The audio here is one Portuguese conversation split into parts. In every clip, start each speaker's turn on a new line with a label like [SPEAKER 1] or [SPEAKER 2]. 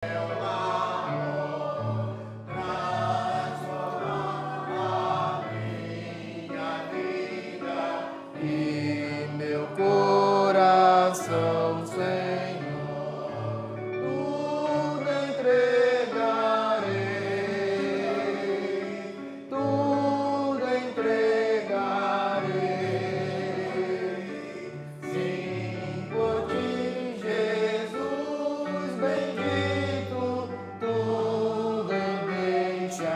[SPEAKER 1] E meu coração, Senhor, tudo entregarei, tudo entregarei. Sim, por ti, Jesus bendito, tudo eu deixarei.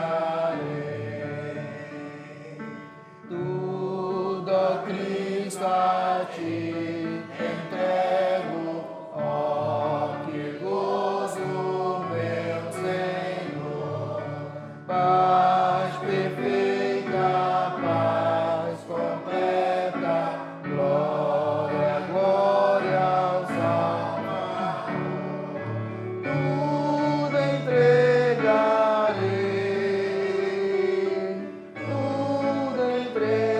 [SPEAKER 1] Tudo, ó Cristo, a ti entrego, ó que gozo, meu Senhor. Paz perfeita, paz completa, glória, glória ao Salvador. Tudo entregarei, tudo entregarei.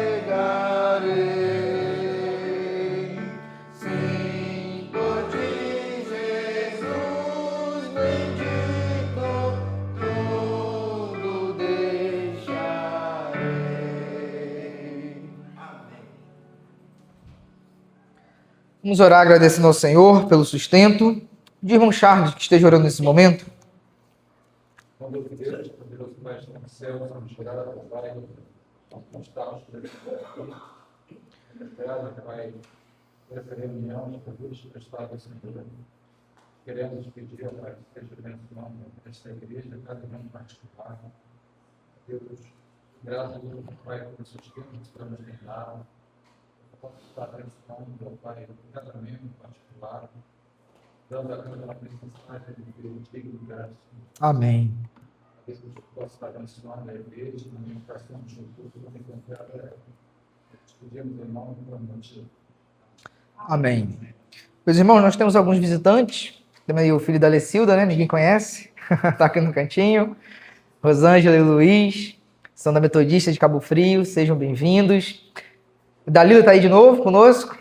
[SPEAKER 1] Sim, por ti, Jesus bendito, tudo deixarei. Amém. Vamos orar agradecendo ao Senhor pelo sustento. De irmão Charles, que esteja orando nesse momento.
[SPEAKER 2] Quando Deus, poderoso Pai, no céu, vamos orar ao Pai, nós estamos esperando, Pai, essa reunião, por Deus, prestado, Senhor. Queremos pedir, Pai, que seja abençoando esta igreja, cada um em particular. Deus, graças a Deus, Pai, por sustento que estamos em dado. Posso estar abençoando, Pai, cada membro em particular. Dando a cada mensagem de Deus, digno de graça.
[SPEAKER 1] Amém.
[SPEAKER 2] Deus possa estar abençoando a igreja, na alimentação de Jesus, na encontrar pedimos em nome do Senhor.
[SPEAKER 1] Amém. Meus irmãos, nós temos alguns visitantes. Temos aí o filho da Lecilda, né? Ninguém conhece. Está aqui no cantinho. Rosângela e Luiz, são da Metodista de Cabo Frio. Sejam bem-vindos. O Dalila está aí de novo conosco.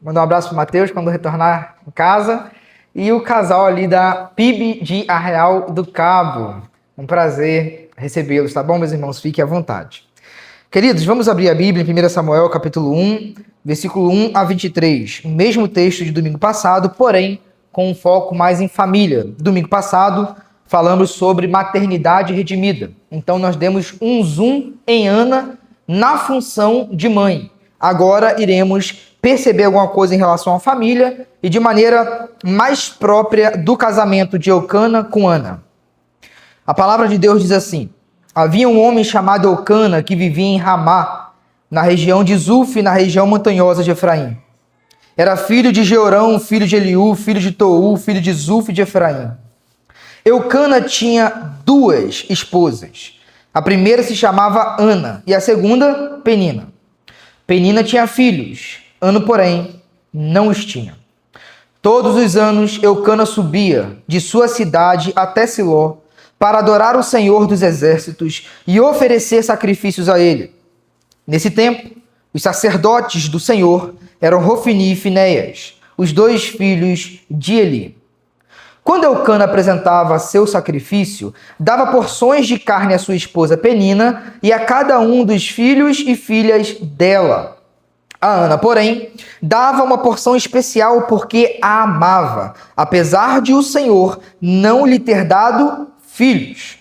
[SPEAKER 1] Mandar um abraço para o Matheus quando retornar em casa. E o casal ali da PIB de Arraial do Cabo. Um prazer recebê-los, tá bom, meus irmãos? Fiquem à vontade. Queridos, vamos abrir a Bíblia em 1 Samuel, capítulo 1, versículo 1 a 23. O mesmo texto de domingo passado, porém, com um foco mais em família. Domingo passado, falamos sobre maternidade redimida. Então, nós demos um zoom em Ana na função de mãe. Agora, iremos perceber alguma coisa em relação à família e de maneira mais própria do casamento de Eucana com Ana. A palavra de Deus diz assim: havia um homem chamado Eucana que vivia em Ramá, na região de Zuf, na região montanhosa de Efraim. Era filho de Jeorão, filho de Eliú, filho de Tou, filho de Zuf de Efraim. Eucana tinha duas esposas. A primeira se chamava Ana e a segunda, Penina. Penina tinha filhos, Ana, porém, não os tinha. Todos os anos, Eucana subia de sua cidade até Siló para adorar o Senhor dos Exércitos e oferecer sacrifícios a ele. Nesse tempo, os sacerdotes do Senhor eram Rofini e Finéias, os dois filhos de Eli. Quando Eucana apresentava seu sacrifício, dava porções de carne à sua esposa Penina e a cada um dos filhos e filhas dela. A Ana, porém, dava uma porção especial porque a amava, apesar de o Senhor não lhe ter dado filhos.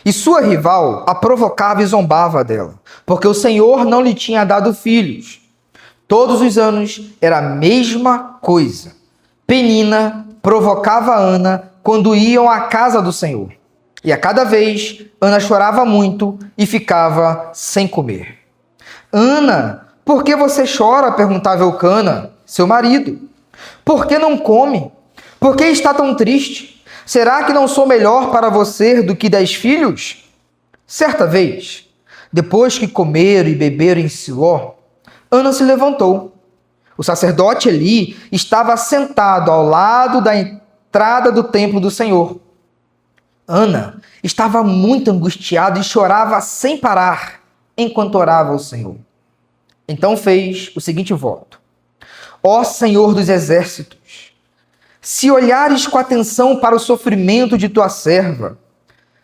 [SPEAKER 1] E sua rival a provocava e zombava dela, porque o Senhor não lhe tinha dado filhos. Todos os anos era a mesma coisa. Penina provocava Ana quando iam à casa do Senhor. E a cada vez, Ana chorava muito e ficava sem comer. Ana, por que você chora? Perguntava Eucana, seu marido. Por que não come? Por que está tão triste? Será que não sou melhor para você do que 10 filhos? Certa vez, depois que comeram e beberam em Siló, Ana se levantou. O sacerdote Eli estava sentado ao lado da entrada do templo do Senhor. Ana estava muito angustiada e chorava sem parar enquanto orava ao Senhor. Então fez o seguinte voto: Ó Senhor dos Exércitos, se olhares com atenção para o sofrimento de tua serva,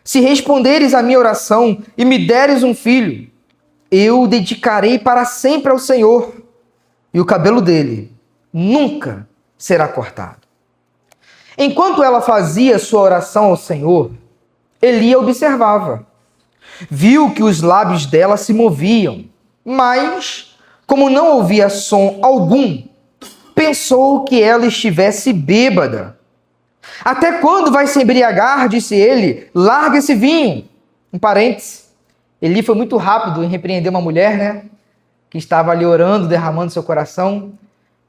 [SPEAKER 1] se responderes à minha oração e me deres um filho, eu o dedicarei para sempre ao Senhor, e o cabelo dele nunca será cortado. Enquanto ela fazia sua oração ao Senhor, Eli a observava. Viu que os lábios dela se moviam, mas, como não ouvia som algum, pensou que ela estivesse bêbada. Até quando vai se embriagar, disse ele, larga esse vinho. Um parêntese, Eli foi muito rápido em repreender uma mulher, né, que estava ali orando, derramando seu coração,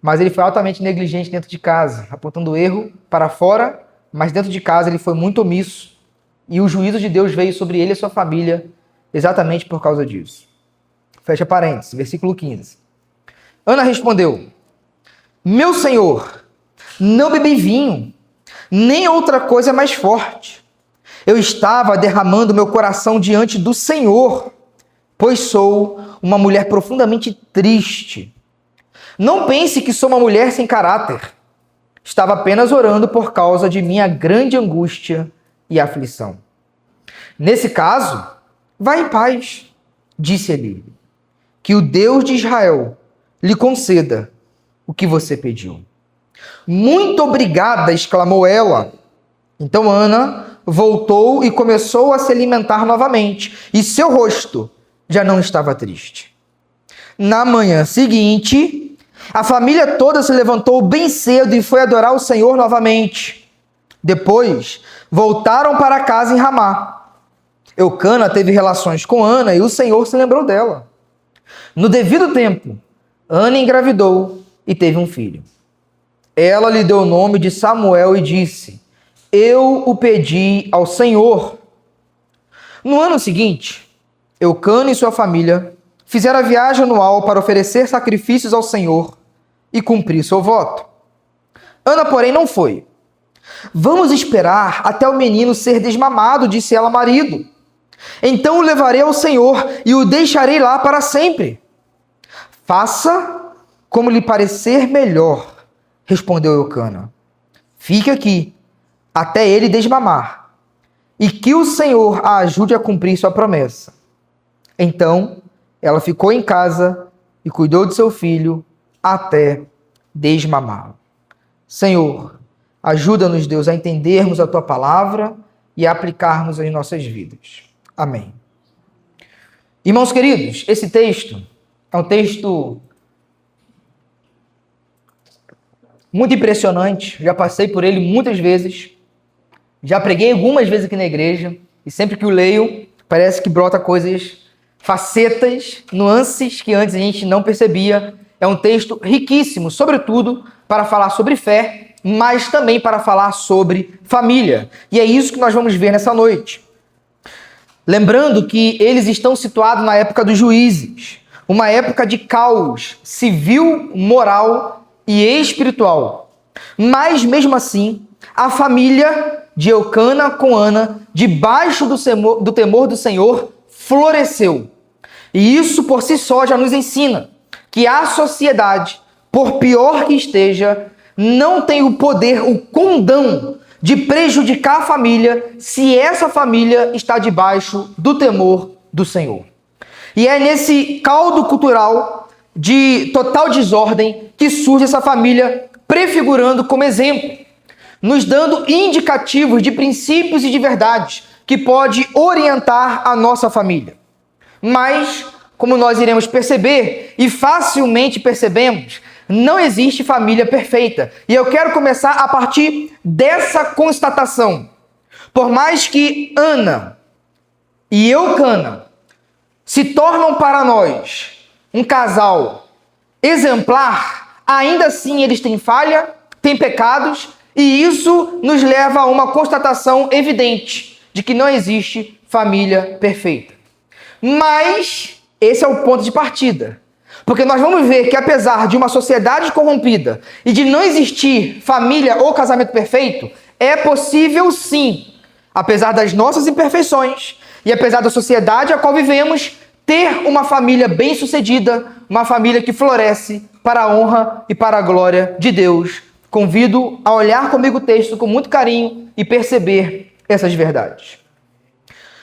[SPEAKER 1] mas ele foi altamente negligente dentro de casa, apontando o erro para fora, mas dentro de casa ele foi muito omisso, e o juízo de Deus veio sobre ele e sua família exatamente por causa disso. Fecha parênteses, versículo 15. Ana respondeu, meu senhor, não bebi vinho, nem outra coisa mais forte. Eu estava derramando meu coração diante do Senhor, pois sou uma mulher profundamente triste. Não pense que sou uma mulher sem caráter. Estava apenas orando por causa de minha grande angústia e aflição. Nesse caso, vá em paz, disse Eli, que o Deus de Israel lhe conceda o que você pediu. Muito obrigada, exclamou ela. Então Ana voltou e começou a se alimentar novamente, e seu rosto já não estava triste. Na manhã seguinte, a família toda se levantou bem cedo e foi adorar o Senhor novamente. Depois, voltaram para casa em Ramá. Eucana teve relações com Ana e o Senhor se lembrou dela. No devido tempo, Ana engravidou e teve um filho. Ela lhe deu o nome de Samuel e disse, eu o pedi ao Senhor. No ano seguinte, Eucana e sua família fizeram a viagem anual para oferecer sacrifícios ao Senhor e cumprir seu voto. Ana, porém, não foi. Vamos esperar até o menino ser desmamado, disse ela ao marido. Então o levarei ao Senhor e o deixarei lá para sempre. Faça como lhe parecer melhor, respondeu Eucana. Fique aqui até ele desmamar, e que o Senhor a ajude a cumprir sua promessa. Então ela ficou em casa e cuidou de seu filho até desmamá-lo. Senhor, ajuda-nos, Deus, a entendermos a tua palavra e a aplicarmos em nossas vidas. Amém. Irmãos queridos, esse texto é um texto muito impressionante. Já passei por ele muitas vezes. Já preguei algumas vezes aqui na igreja. E sempre que o leio, parece que brota coisas, facetas, nuances que antes a gente não percebia. É um texto riquíssimo, sobretudo para falar sobre fé, mas também para falar sobre família. E é isso que nós vamos ver nessa noite. Lembrando que eles estão situados na época dos juízes, uma época de caos civil, moral e espiritual. Mas, mesmo assim, a família de Eucana com Ana, debaixo do temor do Senhor, floresceu. E isso por si só já nos ensina que a sociedade, por pior que esteja, não tem o poder, o condão de prejudicar a família se essa família está debaixo do temor do Senhor. E é nesse caldo cultural de total desordem que surge essa família prefigurando como exemplo, nos dando indicativos de princípios e de verdades que pode orientar a nossa família. Mas, como nós iremos perceber, e facilmente percebemos, não existe família perfeita. E eu quero começar a partir dessa constatação. Por mais que Ana e Eucana se tornam para nós um casal exemplar, ainda assim eles têm falha, têm pecados, e isso nos leva a uma constatação evidente de que não existe família perfeita. Mas esse é o ponto de partida. Porque nós vamos ver que apesar de uma sociedade corrompida e de não existir família ou casamento perfeito, é possível sim, apesar das nossas imperfeições e apesar da sociedade a qual vivemos, ter uma família bem-sucedida, uma família que floresce para a honra e para a glória de Deus, Convido a olhar comigo o texto com muito carinho e perceber essas verdades.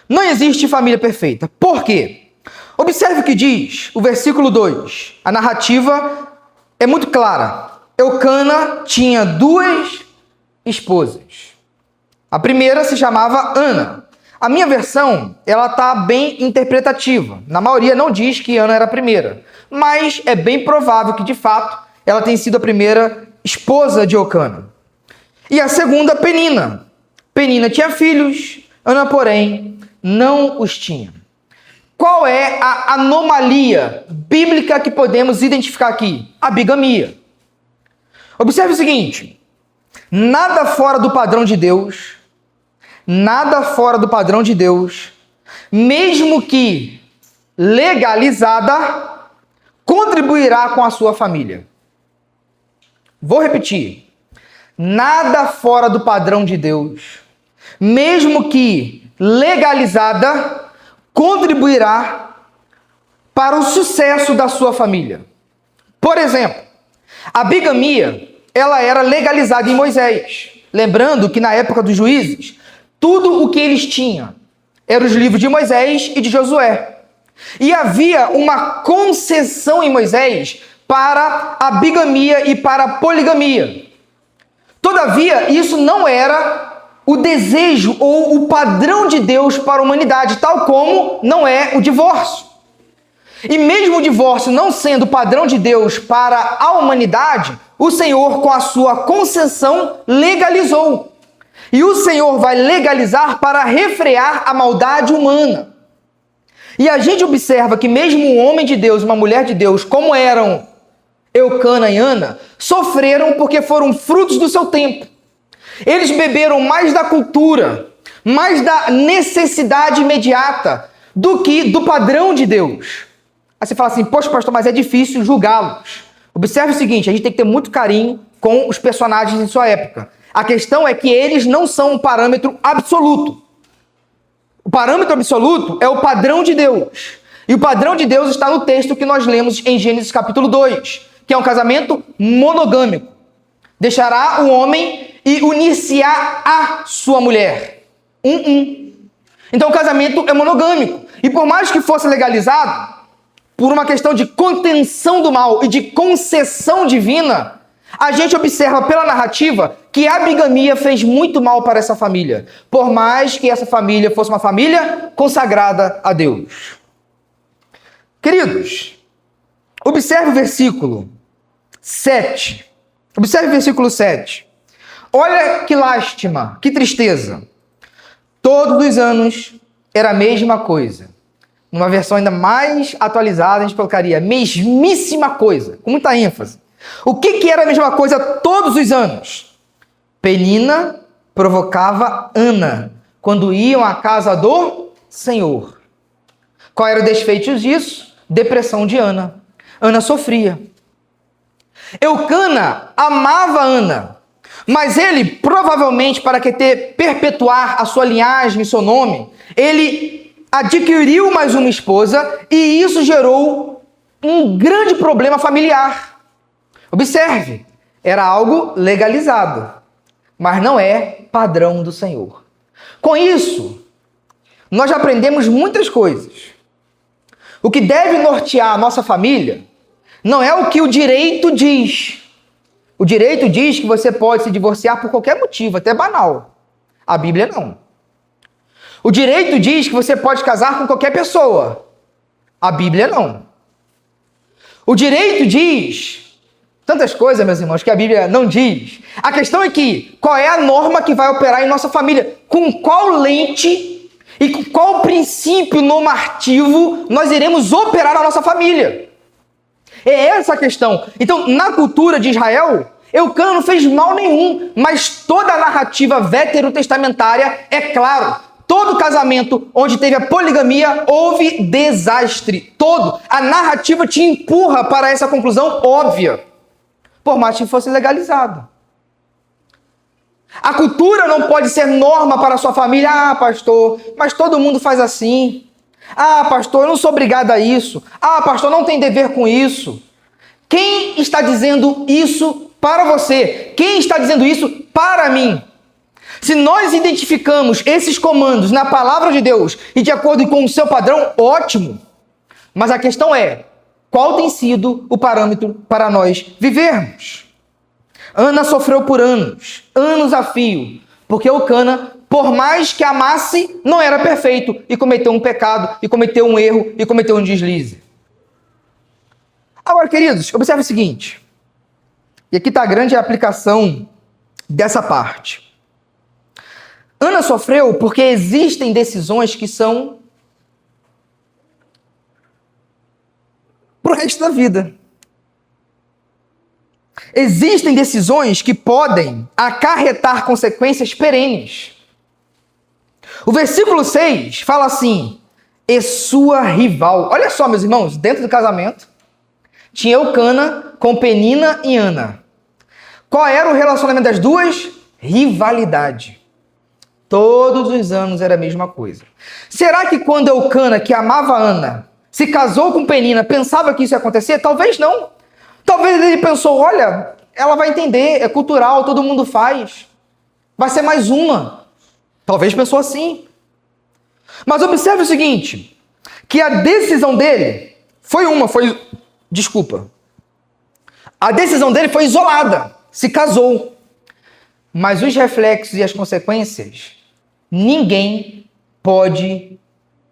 [SPEAKER 1] Não existe família perfeita. Por quê? Observe o que diz o versículo 2. A narrativa é muito clara. Eucana tinha 2 esposas. A primeira se chamava Ana. A minha versão, ela está bem interpretativa. Na maioria não diz que Ana era a primeira, mas é bem provável que, de fato, ela tenha sido a primeira esposa de Eucana. E a segunda, Penina. Penina tinha filhos, Ana, porém, não os tinha. Qual é a anomalia bíblica que podemos identificar aqui? A bigamia. Observe o seguinte: nada fora do padrão de Deus, mesmo que legalizada, contribuirá com a sua família. Vou repetir. Nada fora do padrão de Deus, mesmo que legalizada, contribuirá para o sucesso da sua família. Por exemplo, a bigamia, ela era legalizada em Moisés. Lembrando que na época dos juízes, tudo o que eles tinham eram os livros de Moisés e de Josué. E havia uma concessão em Moisés para a bigamia e para a poligamia. Todavia, isso não era o desejo ou o padrão de Deus para a humanidade, tal como não é o divórcio. E mesmo o divórcio não sendo o padrão de Deus para a humanidade, o Senhor, com a sua concessão, legalizou. E o Senhor vai legalizar para refrear a maldade humana. E a gente observa que mesmo um homem de Deus e uma mulher de Deus, como eram Eucana e Ana, sofreram porque foram frutos do seu tempo. Eles beberam mais da cultura, mais da necessidade imediata do que do padrão de Deus. Aí você fala assim, poxa, pastor, mas é difícil julgá-los. Observe o seguinte, a gente tem que ter muito carinho com os personagens em sua época. A questão é que eles não são um parâmetro absoluto. O parâmetro absoluto é o padrão de Deus. E o padrão de Deus está no texto que nós lemos em Gênesis capítulo 2, que é um casamento monogâmico. Deixará o homem e unir-se-á a sua mulher. Então o casamento é monogâmico. E por mais que fosse legalizado, por uma questão de contenção do mal e de concessão divina, a gente observa pela narrativa que a bigamia fez muito mal para essa família, por mais que essa família fosse uma família consagrada a Deus. Queridos, observe o versículo 7. Observe o versículo 7. Olha que lástima, que tristeza. Todos os anos era a mesma coisa. Numa versão ainda mais atualizada, a gente colocaria mesmíssima coisa, com muita ênfase. O que era a mesma coisa todos os anos? Penina provocava Ana quando iam à casa do Senhor. Qual era o desfecho disso? Depressão de Ana. Ana sofria. Eucana amava Ana, mas ele provavelmente, para perpetuar a sua linhagem e seu nome, ele adquiriu mais uma esposa e isso gerou um grande problema familiar. Observe, era algo legalizado, mas não é padrão do Senhor. Com isso, nós já aprendemos muitas coisas. O que deve nortear a nossa família não é o que o direito diz. O direito diz que você pode se divorciar por qualquer motivo, até banal. A Bíblia não. O direito diz que você pode casar com qualquer pessoa. A Bíblia não. O direito diz tantas coisas, meus irmãos, que a Bíblia não diz. A questão é que, qual é a norma que vai operar em nossa família? Com qual lente e com qual princípio normativo nós iremos operar na nossa família? É essa a questão. Então, na cultura de Israel, Eucana não fez mal nenhum, mas toda a narrativa veterotestamentária é claro. Todo casamento onde teve a poligamia, houve desastre. Todo. A narrativa te empurra para essa conclusão óbvia. Por mais que fosse legalizado. A cultura não pode ser norma para a sua família. Ah, pastor, mas todo mundo faz assim. Ah, pastor, eu não sou obrigado a isso. Ah, pastor, não tem dever com isso. Quem está dizendo isso para você. Quem está dizendo isso? Para mim. Se nós identificamos esses comandos na palavra de Deus e de acordo com o seu padrão, ótimo. Mas a questão é, qual tem sido o parâmetro para nós vivermos? Ana sofreu por anos a fio, porque Eucana, por mais que amasse, não era perfeito e cometeu um pecado, e cometeu um erro, e cometeu um deslize. Agora, queridos, observe o seguinte, e aqui está a grande aplicação dessa parte. Ana sofreu porque existem decisões que são para o resto da vida. Existem decisões que podem acarretar consequências perenes. O versículo 6 fala assim, e sua rival. Olha só, meus irmãos, dentro do casamento, tinha Eucana com Penina e Ana. Qual era o relacionamento das duas? Rivalidade. Todos os anos era a mesma coisa. Será que quando Eucana, que amava Ana, se casou com Penina, pensava que isso ia acontecer? Talvez não. Talvez ele pensou, olha, ela vai entender, é cultural, todo mundo faz. Vai ser mais uma. Talvez pensou assim. Mas observe o seguinte, que a decisão dele a decisão dele foi isolada, se casou. Mas os reflexos e as consequências, ninguém pode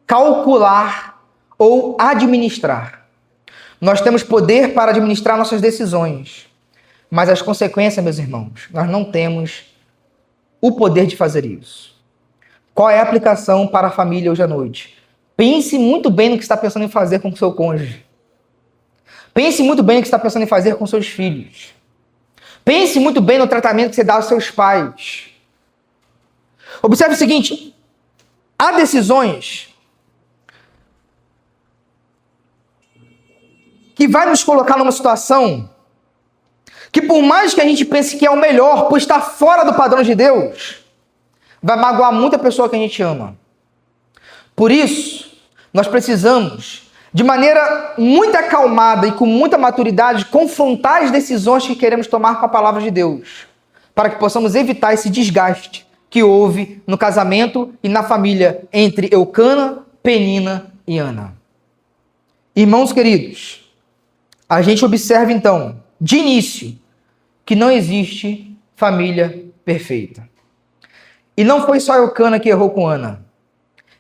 [SPEAKER 1] calcular ou administrar. Nós temos poder para administrar nossas decisões, mas as consequências, meus irmãos, nós não temos o poder de fazer isso. Qual é a aplicação para a família hoje à noite? Pense muito bem no que está pensando em fazer com o seu cônjuge. Pense muito bem no que está pensando em fazer com seus filhos. Pense muito bem no tratamento que você dá aos seus pais. Observe o seguinte, há decisões que vai nos colocar numa situação que, por mais que a gente pense que é o melhor, por estar fora do padrão de Deus, vai magoar muita pessoa que a gente ama. Por isso, nós precisamos, de maneira muito acalmada e com muita maturidade, confrontar as decisões que queremos tomar com a palavra de Deus, para que possamos evitar esse desgaste que houve no casamento e na família entre Eucana, Penina e Ana. Irmãos queridos, a gente observa então, de início, que não existe família perfeita. E não foi só Eucana que errou com Ana.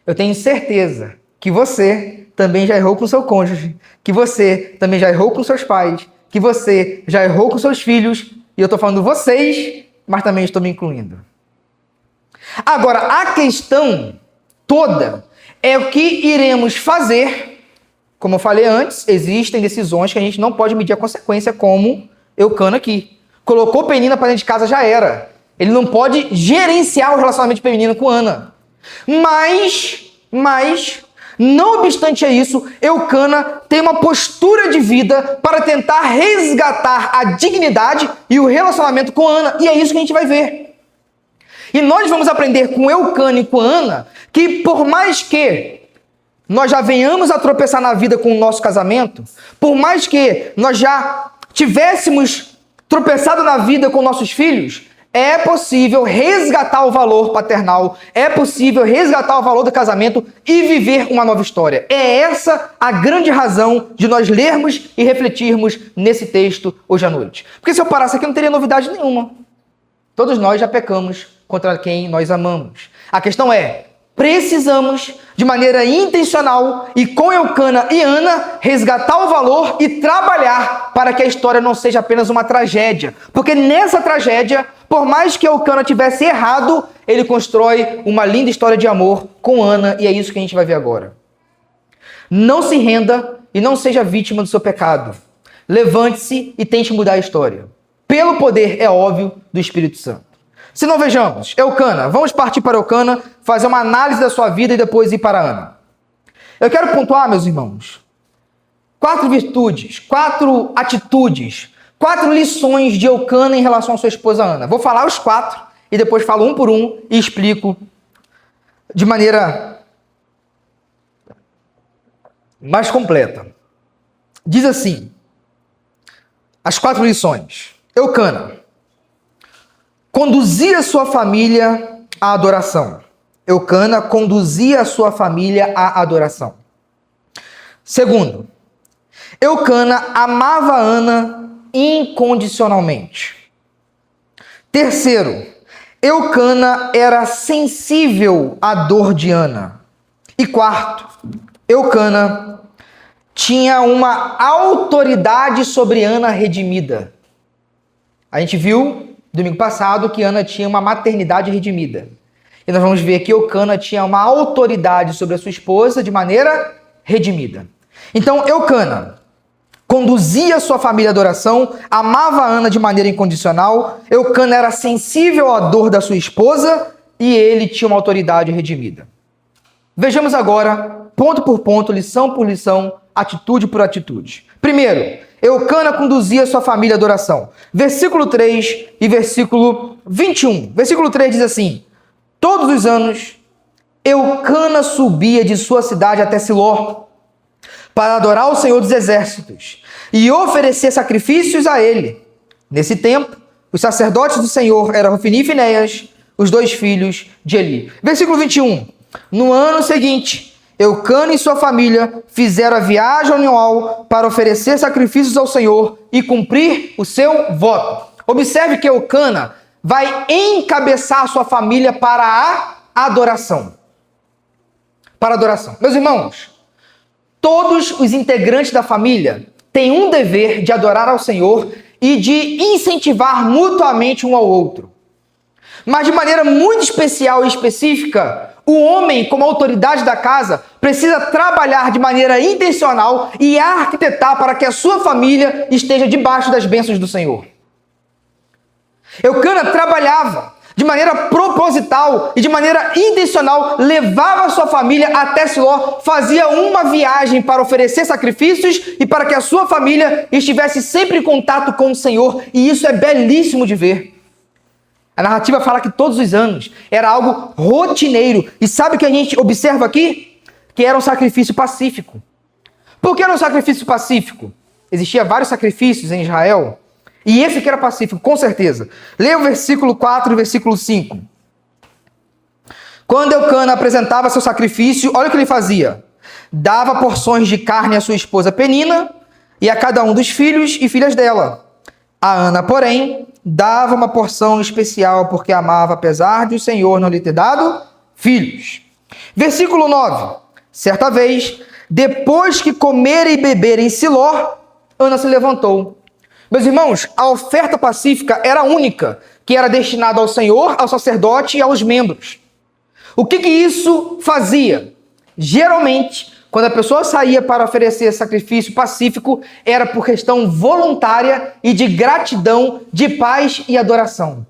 [SPEAKER 1] Eu tenho certeza que você também já errou com seu cônjuge, que você também já errou com seus pais, que você já errou com seus filhos, e eu estou falando vocês, mas também estou me incluindo. Agora, a questão toda é o que iremos fazer. Como eu falei antes, existem decisões que a gente não pode medir a consequência, como Eucana aqui. Colocou Penina para dentro de casa, já era. Ele não pode gerenciar o relacionamento de Penina com Ana. Mas, não obstante a isso, Eucana tem uma postura de vida para tentar resgatar a dignidade e o relacionamento com Ana. E é isso que a gente vai ver. E nós vamos aprender com Eucana e com Ana que, por mais que nós já venhamos a tropeçar na vida com o nosso casamento, por mais que nós já tivéssemos tropeçado na vida com nossos filhos, é possível resgatar o valor paternal, é possível resgatar o valor do casamento e viver uma nova história. É essa a grande razão de nós lermos e refletirmos nesse texto hoje à noite. Porque se eu parasse aqui não teria novidade nenhuma. Todos nós já pecamos contra quem nós amamos. A questão é, precisamos, de maneira intencional e com Eucana e Ana, resgatar o valor e trabalhar para que a história não seja apenas uma tragédia. Porque nessa tragédia, por mais que Eucana tivesse errado, ele constrói uma linda história de amor com Ana, e é isso que a gente vai ver agora. Não se renda e não seja vítima do seu pecado. Levante-se e tente mudar a história. Pelo poder, é óbvio, do Espírito Santo. Se não, vejamos, Eucana, vamos partir para Eucana, fazer uma análise da sua vida e depois ir para Ana. Eu quero pontuar, meus irmãos, 4 virtudes, 4 atitudes, 4 lições de Eucana em relação à sua esposa Ana. Vou falar os 4 e depois falo um por um e explico de maneira mais completa. Diz assim, as 4 lições. Eucana conduzia sua família à adoração. Eucana conduzia a sua família à adoração. Segundo, Eucana amava Ana incondicionalmente. Terceiro, Eucana era sensível à dor de Ana. E quarto, Eucana tinha uma autoridade sobre Ana redimida. A gente viu domingo passado que Ana tinha uma maternidade redimida. E nós vamos ver que Eucana tinha uma autoridade sobre a sua esposa de maneira redimida. Então, Eucana conduzia sua família à adoração, amava Ana de maneira incondicional, Eucana era sensível à dor da sua esposa e ele tinha uma autoridade redimida. Vejamos agora, ponto por ponto, lição por lição, atitude por atitude. Primeiro, Eucana conduzia sua família à adoração. Versículo 3 e versículo 21. Versículo 3 diz assim: todos os anos, Eucana subia de sua cidade até Siló para adorar o Senhor dos Exércitos e oferecer sacrifícios a ele. Nesse tempo, os sacerdotes do Senhor eram Hofni e Finéias, os dois filhos de Eli. Versículo 21. No ano seguinte, Eucana e sua família fizeram a viagem anual para oferecer sacrifícios ao Senhor e cumprir o seu voto. Observe que Eucana vai encabeçar a sua família para a adoração. Para a adoração. Meus irmãos, todos os integrantes da família têm um dever de adorar ao Senhor e de incentivar mutuamente um ao outro. Mas de maneira muito especial e específica, o homem, como autoridade da casa, precisa trabalhar de maneira intencional e arquitetar para que a sua família esteja debaixo das bênçãos do Senhor. Eucana trabalhava de maneira proposital e de maneira intencional, levava a sua família até Siló, fazia uma viagem para oferecer sacrifícios e para que a sua família estivesse sempre em contato com o Senhor, e isso é belíssimo de ver. A narrativa fala que todos os anos era algo rotineiro. E sabe o que a gente observa aqui? Que era um sacrifício pacífico. Por que era um sacrifício pacífico? Existia vários sacrifícios em Israel. E esse que era pacífico, com certeza. Leia o versículo 4 e o versículo 5. Quando Eucana apresentava seu sacrifício, olha o que ele fazia. Dava porções de carne à sua esposa Penina e a cada um dos filhos e filhas dela. A Ana, porém, dava uma porção especial porque amava, apesar de o Senhor não lhe ter dado filhos. Versículo 9. Certa vez, depois que comer e beber em Siló, Ana se levantou. Meus irmãos, a oferta pacífica era única, que era destinada ao Senhor, ao sacerdote e aos membros. O que isso fazia? Geralmente, quando a pessoa saía para oferecer sacrifício pacífico, era por questão voluntária e de gratidão, de paz e adoração.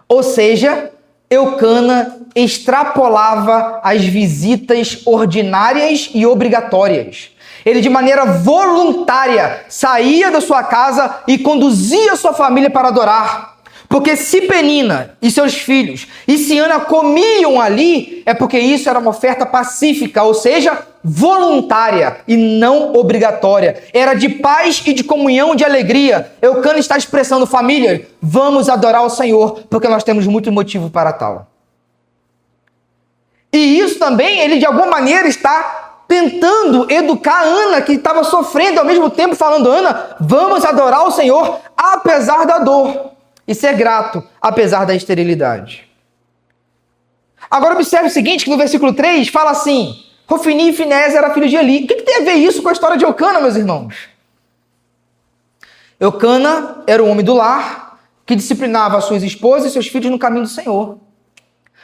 [SPEAKER 1] Ou seja, Eucana extrapolava as visitas ordinárias e obrigatórias. Ele, de maneira voluntária, saía da sua casa e conduzia sua família para adorar. Porque se Penina e seus filhos e se Ana comiam ali, é porque isso era uma oferta pacífica, ou seja, voluntária e não obrigatória. Era de paz e de comunhão, de alegria. Eucana está expressando: família, vamos adorar o Senhor, porque nós temos muito motivo para tal. E isso também, ele de alguma maneira está tentando educar Ana, que estava sofrendo, ao mesmo tempo falando: Ana, vamos adorar o Senhor apesar da dor e ser grato apesar da esterilidade. Agora observe o seguinte, que no versículo 3 fala assim: Hofni e Finéias era filho de Eli. O que tem a ver isso com a história de Eucana, meus irmãos? Eucana era o homem do lar que disciplinava suas esposas e seus filhos no caminho do Senhor.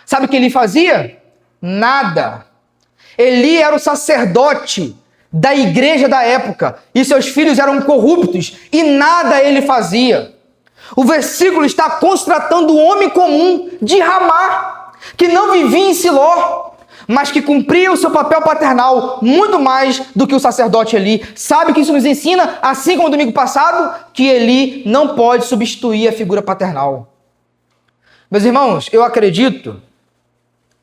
[SPEAKER 1] Sabe o que ele fazia? Nada. Eli era o sacerdote da igreja da época e seus filhos eram corruptos e nada ele fazia. O versículo está constatando o homem comum de Ramá, que não vivia em Siló, mas que cumpria o seu papel paternal muito mais do que o sacerdote Eli. Sabe o que isso nos ensina? Assim como no domingo passado, que Eli não pode substituir a figura paternal. Meus irmãos, eu acredito,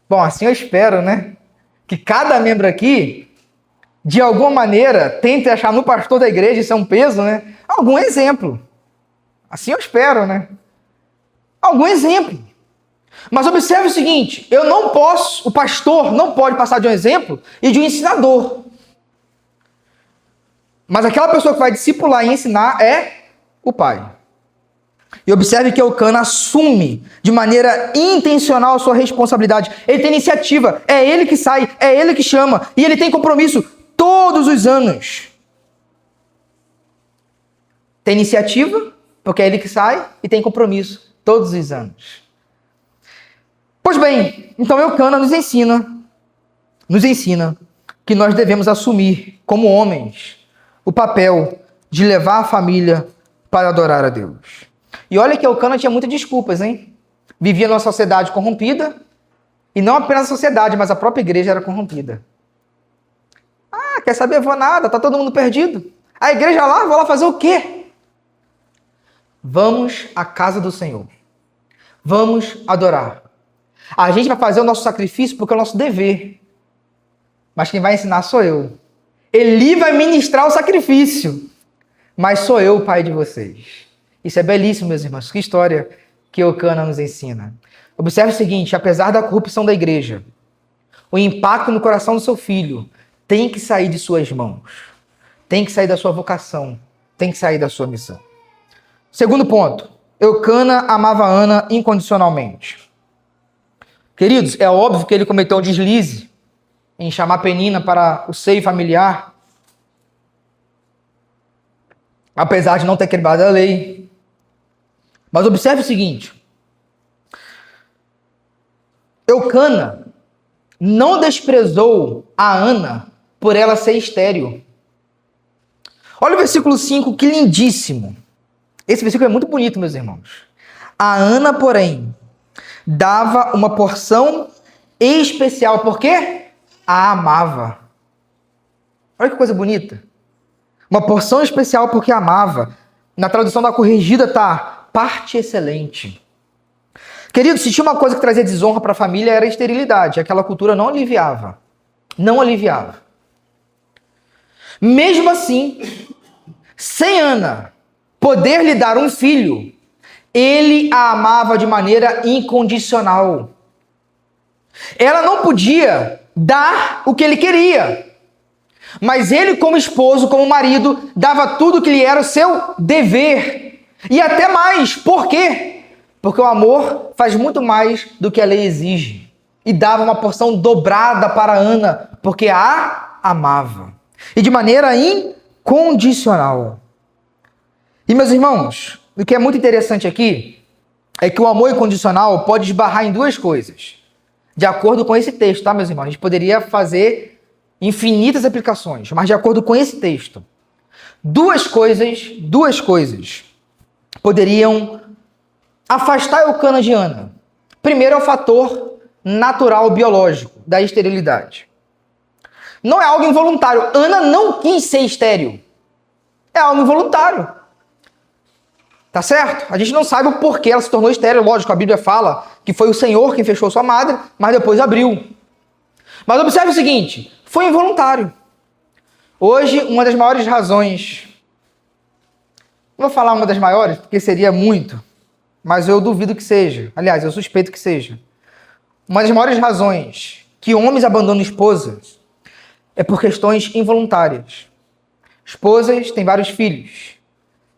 [SPEAKER 1] assim eu espero, né? Que cada membro aqui, de alguma maneira, tente achar no pastor da igreja, isso é um peso, né? Algum exemplo. Assim eu espero, né? Algum exemplo. Mas observe o seguinte, o pastor não pode passar de um exemplo e de um ensinador. Mas aquela pessoa que vai discipular e ensinar é o pai. E observe que Eucana assume de maneira intencional a sua responsabilidade. Ele tem iniciativa, é ele que sai, é ele que chama, e ele tem compromisso todos os anos. Tem iniciativa, porque é ele que sai, e tem compromisso todos os anos. Pois bem, então Eucana nos ensina que nós devemos assumir, como homens, o papel de levar a família para adorar a Deus. E olha que Eucana tinha muitas desculpas, hein? Vivia numa sociedade corrompida, e não apenas a sociedade, mas a própria igreja era corrompida. Ah, quer saber? Vou nada, tá todo mundo perdido. A igreja lá, vou lá fazer o quê? Vamos à casa do Senhor. Vamos adorar. A gente vai fazer o nosso sacrifício porque é o nosso dever. Mas quem vai ensinar sou eu. Eli vai ministrar o sacrifício. Mas sou eu o pai de vocês. Isso é belíssimo, meus irmãos. Que história que Eucana nos ensina. Observe o seguinte, apesar da corrupção da igreja, o impacto no coração do seu filho tem que sair de suas mãos. Tem que sair da sua vocação. Tem que sair da sua missão. Segundo ponto. Eucana amava Ana incondicionalmente. Queridos, é óbvio que ele cometeu um deslize em chamar Penina para o seio familiar, apesar de não ter quebrado a lei. Mas observe o seguinte, Eucana não desprezou a Ana por ela ser estéril. Olha o versículo 5, que lindíssimo. Esse versículo é muito bonito, meus irmãos. A Ana, porém, dava uma porção especial. Por quê? A amava. Olha que coisa bonita. Uma porção especial porque amava. Na tradução da corrigida está parte excelente. Querido, se tinha uma coisa que trazia desonra para a família era a esterilidade. Aquela cultura não aliviava. Não aliviava. Mesmo assim, sem Ana poder lhe dar um filho, ele a amava de maneira incondicional. Ela não podia dar o que ele queria. Mas ele, como esposo, como marido, dava tudo o que lhe era o seu dever. E até mais. Por quê? Porque o amor faz muito mais do que a lei exige. E dava uma porção dobrada para Ana, porque a amava. E de maneira incondicional. E, meus irmãos, o que é muito interessante aqui é que o amor incondicional pode esbarrar em duas coisas. De acordo com esse texto, tá, meus irmãos? A gente poderia fazer infinitas aplicações, mas de acordo com esse texto, duas coisas poderiam afastar Eucana de Ana. Primeiro é o fator natural biológico da esterilidade. Não é algo involuntário. Ana não quis ser estéril. É algo involuntário. Tá certo? A gente não sabe o porquê ela se tornou estéril. Lógico, a Bíblia fala que foi o Senhor quem fechou sua madre, mas depois abriu. Mas observe o seguinte, foi involuntário. Hoje, uma das maiores razões, não vou falar uma das maiores, porque seria muito, mas eu duvido que seja. Aliás, eu suspeito que seja. Uma das maiores razões que homens abandonam esposas é por questões involuntárias. Esposas têm vários filhos.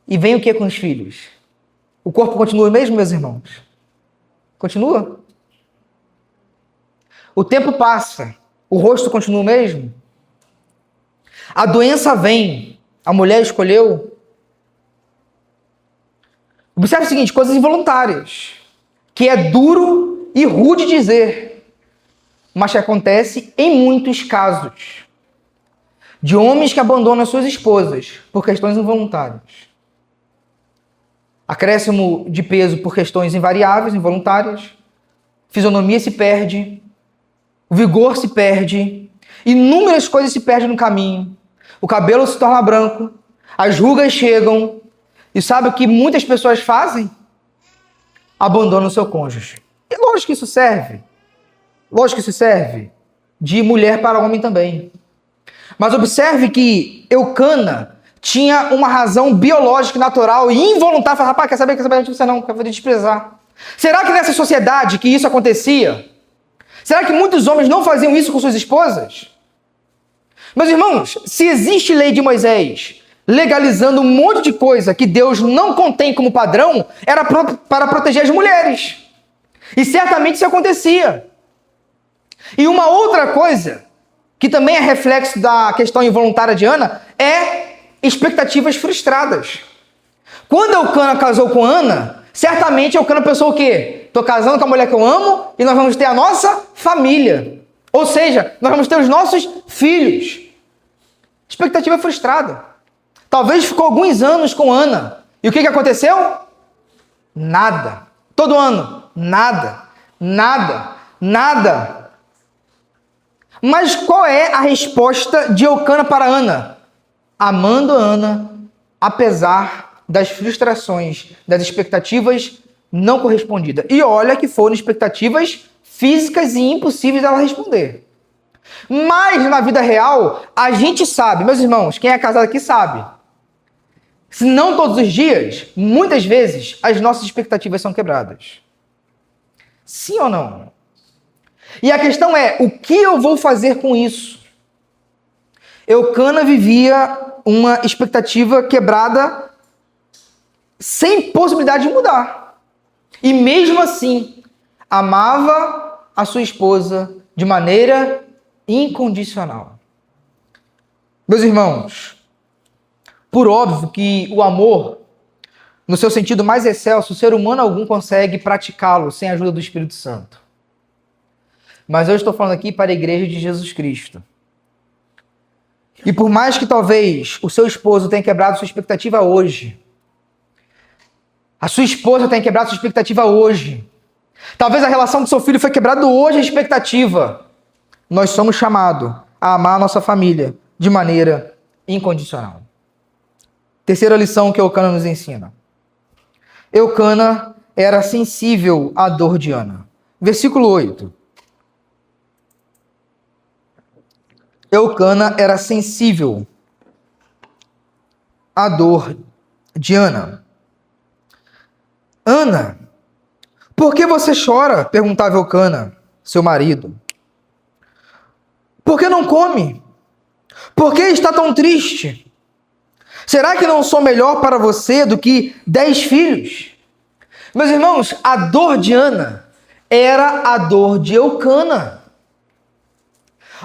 [SPEAKER 1] E vem o que com os filhos? O corpo continua o mesmo, meus irmãos? Continua? O tempo passa. O rosto continua o mesmo? A doença vem. A mulher escolheu. Observe o seguinte, coisas involuntárias. Que é duro e rude dizer. Mas que acontece em muitos casos. De homens que abandonam suas esposas por questões involuntárias. Acréscimo de peso por questões invariáveis, involuntárias. Fisionomia se perde. O vigor se perde. Inúmeras coisas se perdem no caminho. O cabelo se torna branco. As rugas chegam. E sabe o que muitas pessoas fazem? Abandonam o seu cônjuge. E lógico que isso serve. Lógico que isso serve de mulher para homem também. Mas observe que Eucana tinha uma razão biológica, natural e involuntária. Falava, rapaz, quer saber, você não, quer desprezar. Será que nessa sociedade que isso acontecia, será que muitos homens não faziam isso com suas esposas? Meus irmãos, se existe lei de Moisés legalizando um monte de coisa que Deus não contém como padrão, era para proteger as mulheres. E certamente isso acontecia. E uma outra coisa, que também é reflexo da questão involuntária de Ana, é expectativas frustradas. Quando Eucana casou com Ana, certamente Eucana pensou o quê? Estou casando com a mulher que eu amo e nós vamos ter a nossa família. Ou seja, nós vamos ter os nossos filhos. Expectativa frustrada. Talvez ficou alguns anos com Ana. E o que aconteceu? Nada. Todo ano. Nada. Mas qual é a resposta de Eucana para Ana? Amando Ana, apesar das frustrações, das expectativas não correspondidas. E olha que foram expectativas físicas e impossíveis dela responder. Mas na vida real, a gente sabe, meus irmãos, quem é casado aqui sabe. Se não todos os dias, muitas vezes, as nossas expectativas são quebradas. Sim ou não? E a questão é, o que eu vou fazer com isso? Eucana vivia uma expectativa quebrada sem possibilidade de mudar. E mesmo assim, amava a sua esposa de maneira incondicional. Meus irmãos, por óbvio que o amor, no seu sentido mais excelso, o ser humano algum consegue praticá-lo sem a ajuda do Espírito Santo. Mas eu estou falando aqui para a igreja de Jesus Cristo. E por mais que talvez o seu esposo tenha quebrado sua expectativa hoje, a sua esposa tenha quebrado sua expectativa hoje, talvez a relação com seu filho foi quebrada hoje a expectativa, nós somos chamados a amar a nossa família de maneira incondicional. Terceira lição que Eucana nos ensina. Eucana era sensível à dor de Ana. Versículo 8. Eucana era sensível à dor de Ana. Ana, por que você chora? Perguntava Eucana, seu marido. Por que não come? Por que está tão triste? Será que não sou melhor para você do que 10 filhos? Meus irmãos, a dor de Ana era a dor de Eucana.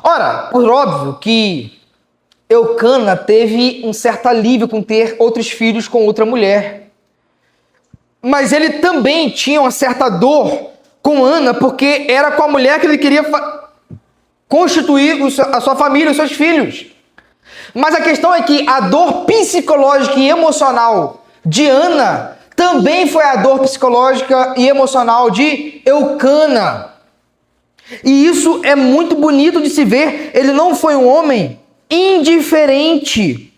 [SPEAKER 1] Ora, por óbvio que Eucana teve um certo alívio com ter outros filhos com outra mulher. Mas ele também tinha uma certa dor com Ana, porque era com a mulher que ele queria constituir a sua família, os seus filhos. Mas a questão é que a dor psicológica e emocional de Ana também foi a dor psicológica e emocional de Eucana. E isso é muito bonito de se ver. Ele não foi um homem indiferente.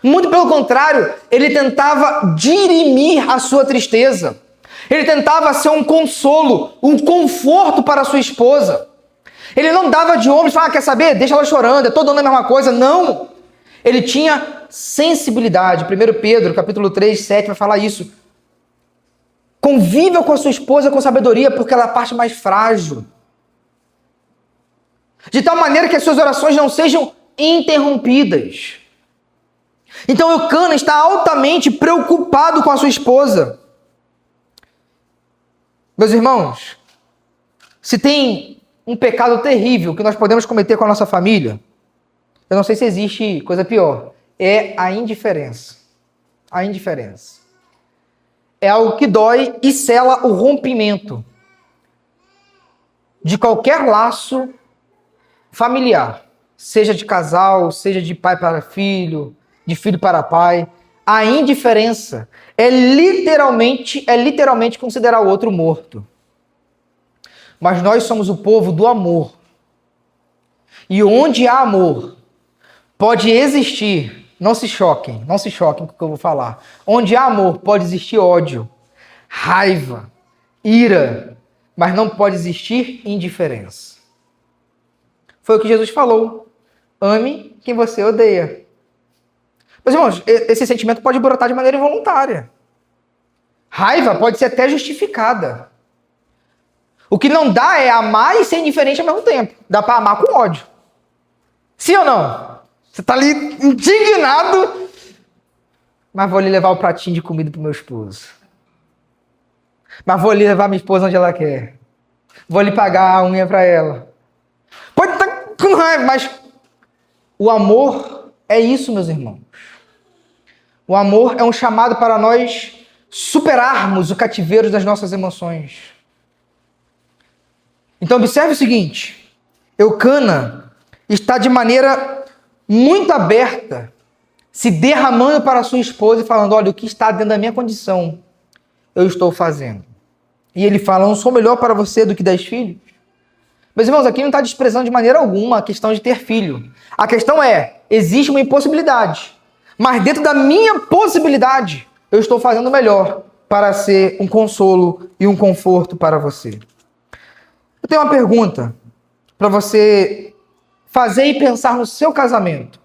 [SPEAKER 1] Muito pelo contrário, ele tentava dirimir a sua tristeza. Ele tentava ser um consolo, um conforto para a sua esposa. Ele não dava de ombros e falava, quer saber? Deixa ela chorando, é todo ano a mesma coisa. Não! Ele tinha sensibilidade. 1 Pedro, capítulo 3, 7, vai falar isso. Conviva com a sua esposa com sabedoria, porque ela é a parte mais frágil. De tal maneira que as suas orações não sejam interrompidas. Então Eucana está altamente preocupado com a sua esposa. Meus irmãos, se tem um pecado terrível que nós podemos cometer com a nossa família, eu não sei se existe coisa pior, é a indiferença. A indiferença. É algo que dói e sela o rompimento de qualquer laço familiar, seja de casal, seja de pai para filho, de filho para pai. A indiferença é literalmente considerar o outro morto. Mas nós somos o povo do amor. E onde há amor, pode existir, não se choquem com o que eu vou falar. Onde há amor, pode existir ódio, raiva, ira, mas não pode existir indiferença. Foi o que Jesus falou. Ame quem você odeia. Meus irmãos, esse sentimento pode brotar de maneira involuntária. Raiva pode ser até justificada. O que não dá é amar e ser indiferente ao mesmo tempo. Dá para amar com ódio. Sim ou não? Você está ali indignado, mas vou ali levar o pratinho de comida pro meu esposo. Mas vou ali levar minha esposa onde ela quer. Vou ali pagar a unha para ela. Pode estar com raiva, mas o amor é isso, meus irmãos. O amor é um chamado para nós superarmos o cativeiro das nossas emoções. Então observe o seguinte, Eucana está de maneira muito aberta, se derramando para sua esposa e falando, olha, o que está dentro da minha condição, eu estou fazendo. E ele fala, não sou melhor para você do que 10 filhos? Meus irmãos, aqui não está desprezando de maneira alguma a questão de ter filho. A questão é, existe uma impossibilidade, mas dentro da minha possibilidade, eu estou fazendo melhor para ser um consolo e um conforto para você. Eu tenho uma pergunta para você fazer e pensar no seu casamento.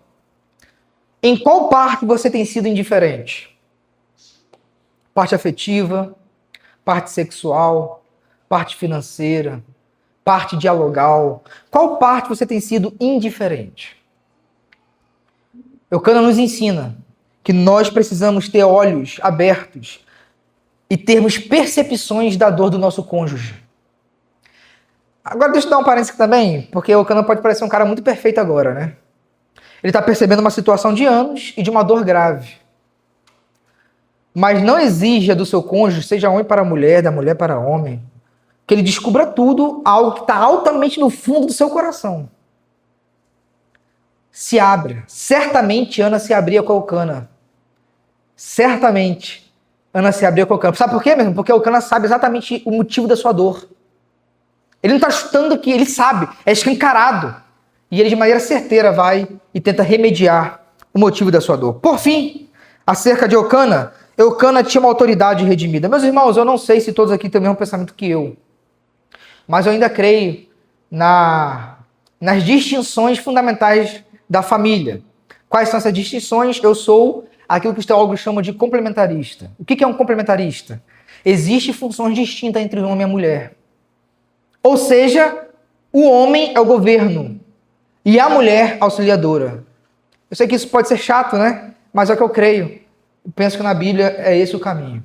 [SPEAKER 1] Em qual parte você tem sido indiferente? Parte afetiva, parte sexual, parte financeira, parte dialogal. Qual parte você tem sido indiferente? Eucana nos ensina que nós precisamos ter olhos abertos e termos percepções da dor do nosso cônjuge. Agora deixa eu dar um parênteses aqui também, porque o Eucana pode parecer um cara muito perfeito agora, né? Ele está percebendo uma situação de anos e de uma dor grave. Mas não exija do seu cônjuge, seja homem para mulher, da mulher para homem, que ele descubra tudo, algo que está altamente no fundo do seu coração. Se abra. Certamente Ana se abria com a Eucana. Certamente Ana se abria com a Eucana. Sabe por quê mesmo? Porque a Eucana sabe exatamente o motivo da sua dor. Ele não está chutando aqui, ele sabe, é escancarado. E ele de maneira certeira vai e tenta remediar o motivo da sua dor. Por fim, acerca de Eucana, Eucana tinha uma autoridade redimida. Meus irmãos, eu não sei se todos aqui têm o mesmo pensamento que eu, mas eu ainda creio nas distinções fundamentais da família. Quais são essas distinções? Eu sou aquilo que os teólogos chamam de complementarista. O que é um complementarista? Existem funções distintas entre o homem e a mulher. Ou seja, o homem é o governo e a mulher auxiliadora. Eu sei que isso pode ser chato, né? Mas é o que eu creio. Eu penso que na Bíblia é esse o caminho.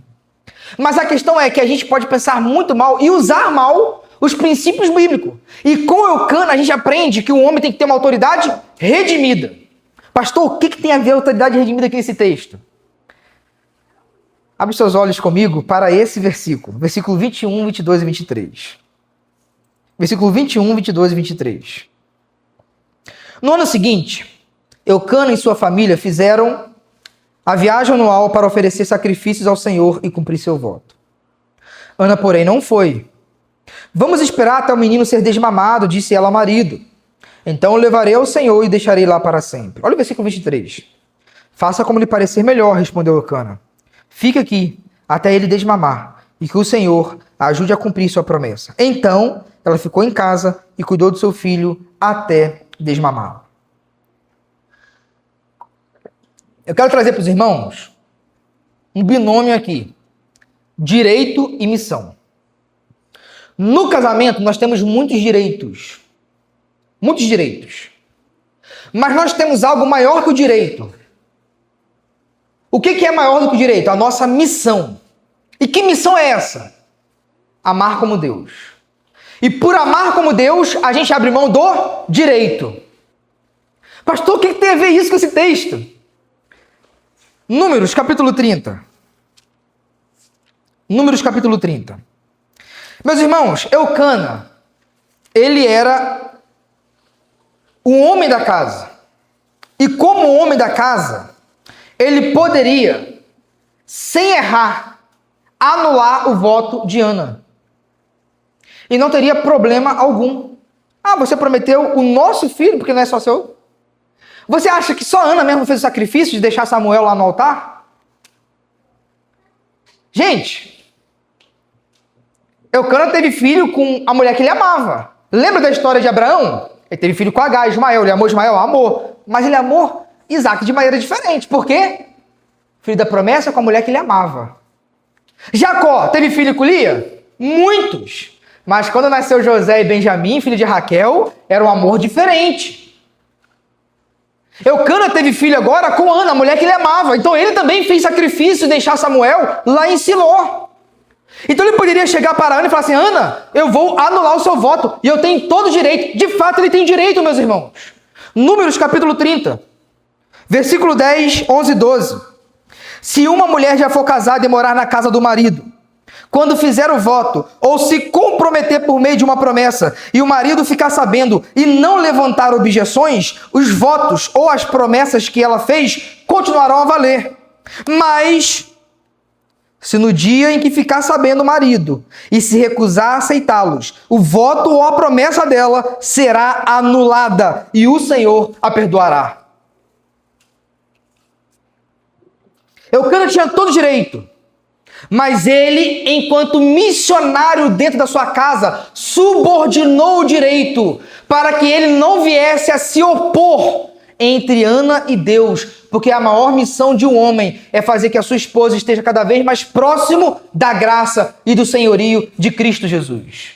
[SPEAKER 1] Mas a questão é que a gente pode pensar muito mal e usar mal os princípios bíblicos. E com Eucana a gente aprende que o homem tem que ter uma autoridade redimida. Pastor, o que tem a ver a autoridade redimida aqui nesse texto? Abre seus olhos comigo para esse versículo. Versículo 21, 22 e 23. Versículo 21, 22 e 23. No ano seguinte, Eucana e sua família fizeram a viagem anual para oferecer sacrifícios ao Senhor e cumprir seu voto. Ana, porém, não foi. Vamos esperar até o menino ser desmamado, disse ela ao marido. Então o levarei ao Senhor e deixarei lá para sempre. Olha o versículo 23. Faça como lhe parecer melhor, respondeu Eucana. Fique aqui até ele desmamar e que o Senhor a ajude a cumprir sua promessa. Então ela ficou em casa e cuidou do seu filho até desmamá-lo. Eu quero trazer para os irmãos um binômio aqui. Direito e missão. No casamento, nós temos muitos direitos. Muitos direitos. Mas nós temos algo maior que o direito. O que é maior do que o direito? A nossa missão. E que missão é essa? Amar como Deus. E por amar como Deus, a gente abre mão do direito. Pastor, o que tem a ver isso com esse texto? Números, capítulo 30. Números, capítulo 30. Meus irmãos, Eucana, ele era o homem da casa. E como homem da casa, ele poderia, sem errar, anular o voto de Ana. E não teria problema algum. Ah, você prometeu o nosso filho, porque não é só seu? Você acha que só Ana mesmo fez o sacrifício de deixar Samuel lá no altar? Gente, Eucana teve filho com a mulher que ele amava. Lembra da história de Abraão? Ele teve filho com Agar, Ismael. Ele amou Ismael? Amor. Mas ele amou Isaac de maneira diferente. Por quê? Filho da promessa com a mulher que ele amava. Jacó teve filho com Lia? Muitos. Mas quando nasceu José e Benjamim, filho de Raquel, era um amor diferente. Eucana teve filho agora com Ana, a mulher que ele amava. Então ele também fez sacrifício e deixar Samuel lá em Siló. Então ele poderia chegar para Ana e falar assim: Ana, eu vou anular o seu voto e eu tenho todo o direito. De fato ele tem direito, meus irmãos. Números capítulo 30, versículo 10, 11 e 12. Se uma mulher já for casada e morar na casa do marido, quando fizer o voto, ou se comprometer por meio de uma promessa, e o marido ficar sabendo e não levantar objeções, os votos ou as promessas que ela fez continuarão a valer. Mas, se no dia em que ficar sabendo o marido e se recusar a aceitá-los, o voto ou a promessa dela será anulada e o Senhor a perdoará. Eucana tinha todo direito. Mas ele, enquanto missionário dentro da sua casa, subordinou o direito para que ele não viesse a se opor entre Ana e Deus, porque a maior missão de um homem é fazer que a sua esposa esteja cada vez mais próximo da graça e do senhorio de Cristo Jesus.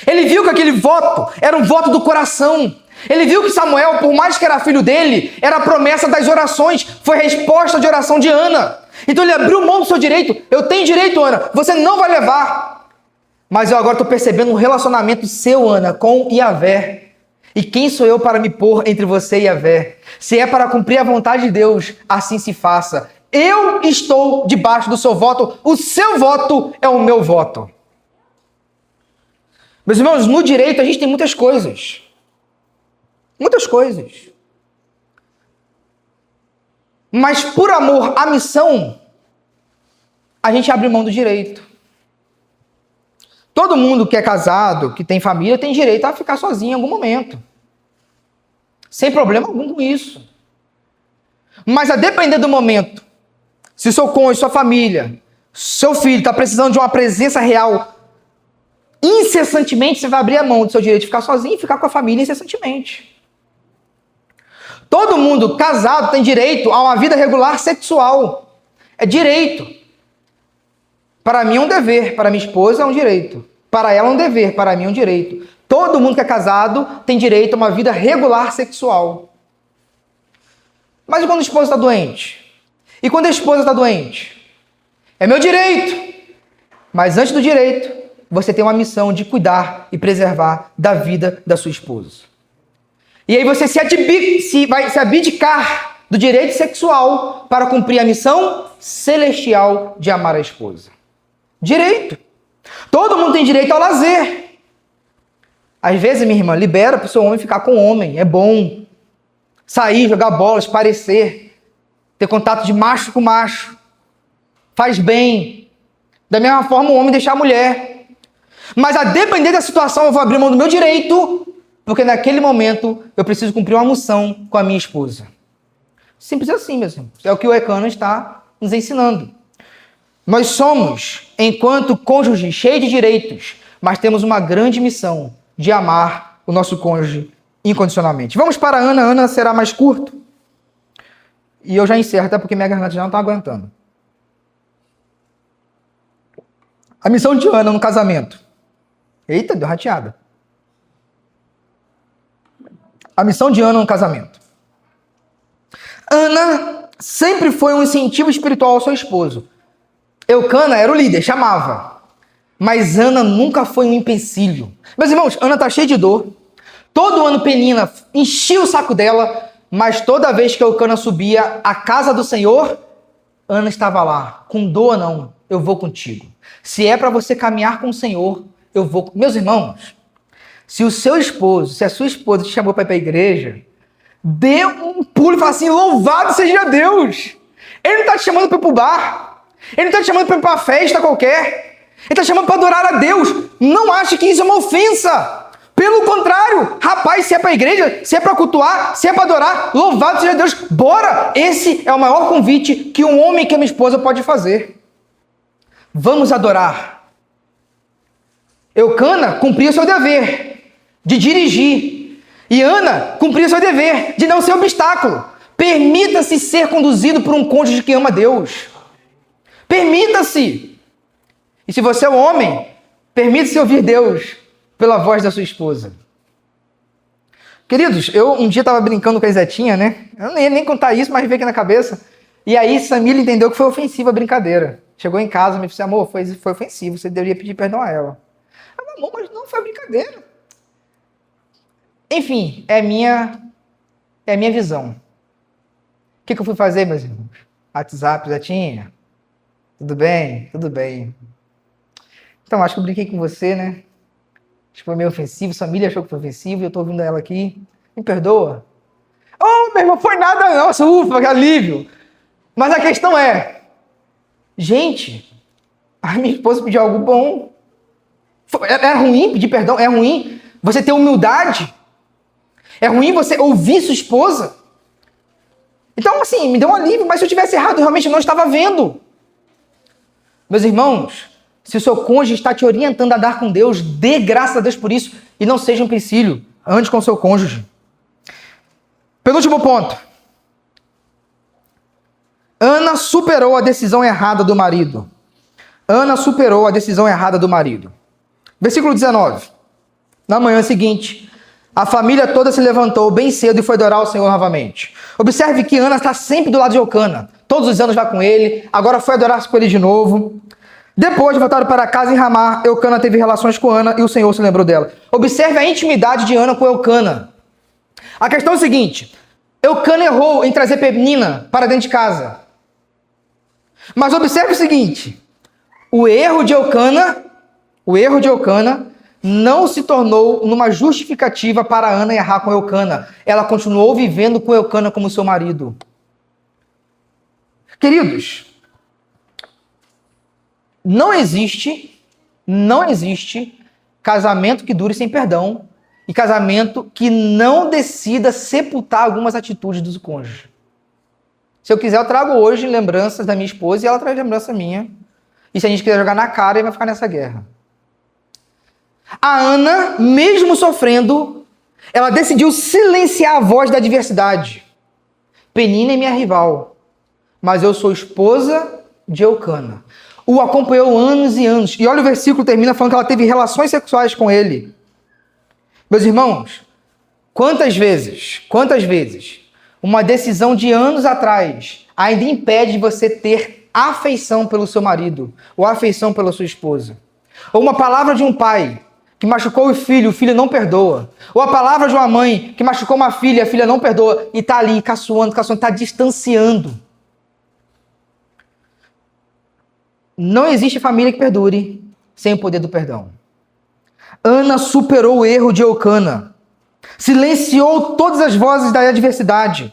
[SPEAKER 1] Ele viu que aquele voto era um voto do coração. Ele viu que Samuel, por mais que era filho dele, era a promessa das orações, foi resposta de oração de Ana. Então ele abriu mão do seu direito. Eu tenho direito, Ana, você não vai levar. Mas eu agora estou percebendo um relacionamento seu, Ana, com Yahvé. E quem sou eu para me pôr entre você e Yahvé? Se é para cumprir a vontade de Deus, assim se faça. Eu estou debaixo do seu voto, o seu voto é o meu voto. Meus irmãos, no direito a gente tem muitas coisas. Muitas coisas. Mas por amor à missão, a gente abre mão do direito. Todo mundo que é casado, que tem família, tem direito a ficar sozinho em algum momento. Sem problema algum com isso. Mas a depender do momento, se seu cônjuge, sua família, seu filho está precisando de uma presença real, incessantemente você vai abrir a mão do seu direito de ficar sozinho e ficar com a família incessantemente. Todo mundo casado tem direito a uma vida regular sexual. É direito. Para mim é um dever, para minha esposa é um direito. Para ela é um dever, para mim é um direito. Todo mundo que é casado tem direito a uma vida regular sexual. Mas e quando a esposa está doente? E quando a esposa está doente? É meu direito. Mas antes do direito, você tem uma missão de cuidar e preservar da vida da sua esposa. E aí você vai se abdicar do direito sexual para cumprir a missão celestial de amar a esposa. Direito. Todo mundo tem direito ao lazer. Às vezes, minha irmã, libera para o seu homem ficar com o homem. É bom. Sair, jogar bola, esparecer. Ter contato de macho com macho. Faz bem. Da mesma forma, o homem deixar a mulher. Mas a depender da situação, eu vou abrir mão do meu direito, porque naquele momento eu preciso cumprir uma missão com a minha esposa. Simples assim, meus irmãos. É o que o Eucana está nos ensinando. Nós somos, enquanto cônjuge, cheio de direitos, mas temos uma grande missão de amar o nosso cônjuge incondicionalmente. Vamos para Ana. Ana será mais curto. E eu já encerro, até porque minha garganta já não está aguentando. A missão de Ana no casamento. Eita, deu rateada. A missão de Ana no casamento. Ana sempre foi um incentivo espiritual ao seu esposo. Eucana era o líder, chamava. Mas Ana nunca foi um empecilho. Meus irmãos, Ana está cheia de dor. Todo ano Penina enchia o saco dela, mas toda vez que Eucana subia à casa do Senhor, Ana estava lá. Com dor não, eu vou contigo. Se é para você caminhar com o Senhor, eu vou. Meus irmãos, se o seu esposo, se a sua esposa te chamou para ir para a igreja, dê um pulo e fala assim: louvado seja Deus. Ele não está te chamando para ir para o bar. Ele não está te chamando para ir para uma festa qualquer. Ele está te chamando para adorar a Deus. Não ache que isso é uma ofensa. Pelo contrário, rapaz, se é para a igreja, se é para cultuar, se é para adorar, louvado seja Deus. Bora! Esse é o maior convite que um homem que a minha esposa pode fazer. Vamos adorar. Eucana cumpria seu dever de dirigir. E Ana cumpria seu dever de não ser obstáculo. Permita-se ser conduzido por um cônjuge que ama Deus. Permita-se. E se você é um homem, permita-se ouvir Deus pela voz da sua esposa. Queridos, eu um dia estava brincando com a Zetinha, né? Eu não ia nem contar isso, mas veio aqui na cabeça. E aí Samila entendeu que foi ofensiva a brincadeira. Chegou em casa e me disse, amor, foi ofensivo, você deveria pedir perdão a ela. Eu falei, amor, mas não foi brincadeira. Enfim, é a minha visão. O que eu fui fazer, meus irmãos? WhatsApp, Zetinha? Tudo bem? Tudo bem. Então, acho que eu brinquei com você, né? Acho que foi meio ofensivo, Samila achou que foi ofensivo, e eu tô ouvindo ela aqui. Me perdoa? Oh, meu irmão, foi nada não, ufa, que alívio. Mas a questão é, gente, a minha esposa pediu algo bom. É ruim pedir perdão? É ruim você ter humildade? É ruim você ouvir sua esposa? Então, assim, me deu um alívio, mas se eu tivesse errado, eu realmente não estava vendo. Meus irmãos, se o seu cônjuge está te orientando a dar com Deus, dê graças a Deus por isso e não seja um empecilho. Ande com o seu cônjuge. Penúltimo ponto. Ana superou a decisão errada do marido. Ana superou a decisão errada do marido. Versículo 19. Na manhã seguinte, a família toda se levantou bem cedo e foi adorar o Senhor novamente. Observe que Ana está sempre do lado de Eucana. Todos os anos vai com ele, agora foi adorar com ele de novo. Depois de voltar para casa em Ramá, Eucana teve relações com Ana e o Senhor se lembrou dela. Observe a intimidade de Ana com Eucana. A questão é o seguinte, Eucana errou em trazer Penina para dentro de casa. Mas observe o seguinte, o erro de Eucana não se tornou numa justificativa para Ana errar com Eucana. Ela continuou vivendo com Eucana como seu marido. Queridos, não existe casamento que dure sem perdão e casamento que não decida sepultar algumas atitudes do cônjuge. Se eu quiser, eu trago hoje lembranças da minha esposa e ela traz lembrança minha. E se a gente quiser jogar na cara, ele vai ficar nessa guerra. A Ana, mesmo sofrendo, ela decidiu silenciar a voz da adversidade. Penina é minha rival, mas eu sou esposa de Eucana. O acompanhou anos e anos. E olha o versículo termina falando que ela teve relações sexuais com ele. Meus irmãos, quantas vezes uma decisão de anos atrás ainda impede de você ter afeição pelo seu marido ou afeição pela sua esposa? Ou uma palavra de um pai que machucou o filho não perdoa. Ou a palavra de uma mãe que machucou uma filha, a filha não perdoa e está ali caçoando, está distanciando. Não existe família que perdure sem o poder do perdão. Ana superou o erro de Eucana. Silenciou todas as vozes da adversidade.